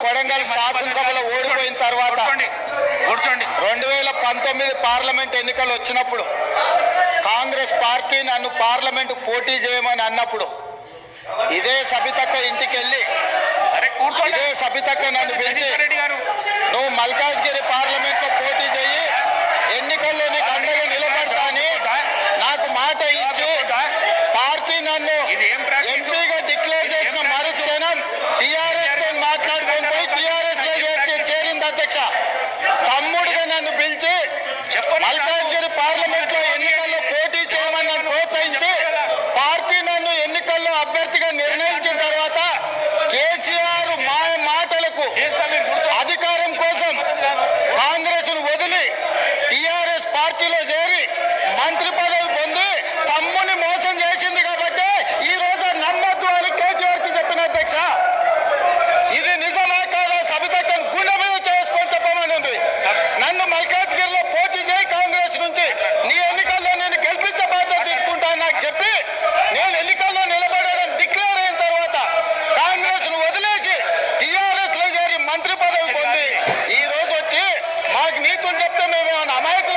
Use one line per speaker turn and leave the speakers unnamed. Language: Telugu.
కొడంగల్ శాసనసభలో ఓడిపోయిన తర్వాత 2019 పార్లమెంట్ ఎన్నికలు వచ్చినప్పుడు కాంగ్రెస్ పార్టీ నన్ను పార్లమెంట్ పోటీ చేయమని అన్నప్పుడు ఇదే సబితక్క ఇంటికి వెళ్ళి ఇదే సబితక్క నన్ను పిలిచి నువ్వు మల్కాజ్గిరి పార్లమెంట్ లో పోటీ చేయి, ఎన్నికల్లో నీకు అండగా నిలబడతా అని నాకు మాట ఇచ్చి పార్టీ నన్ను ఎంపీగా డిక్లేర్ చేసిన మరుక్షణం టీఆర్ఎస్ తో మాట్లాడుకొని పోయి టీఆర్ఎస్ లో చేరింది అధ్యక్ష. తమ్ముడిగా నన్ను పిలిచి మల్కాజ్గిరి పార్లమెంట్ లో ఎన్నికల్లో పోటీ చేయమని నన్ను ప్రోత్సహించి పార్టీ నన్ను ఎన్నికల్లో అభ్యర్థిగా నిర్ణయించిన తర్వాత కేసీఆర్ మాటలకు అధికారం కోసం కాంగ్రెస్ ను వదిలి టీఆర్ఎస్ పార్టీలో చేరి మంత్రి పదవి పొంది తమ్ముని మోసం చేసింది కాబట్టి ఈ రోజు నమ్మద్దు అని కేసీఆర్ కి చెప్పిన అధ్యక్ష. ఇది నిజమా కాదా సబితక్కను గుండె మీద చేసుకొని చెప్పమని ఉంది. నన్ను మల్కాజ్గిరిలో పోటీ చేయి కాంగ్రెస్ నుంచి, నీ ఎన్నికల్లో నేను గెలిపించే బాధ్యత తీసుకుంటా నాకు చెప్పి నేను ఎన్నికల్లో నిలబడాలని డిక్లేర్ అయిన తర్వాత కాంగ్రెస్ ను వదిలేసి టీఆర్ఎస్ లో చేరి మంత్రి పదవి పొంది ఈ రోజు వచ్చి మాకు నీతులు చెప్తే మేము అమాయకులు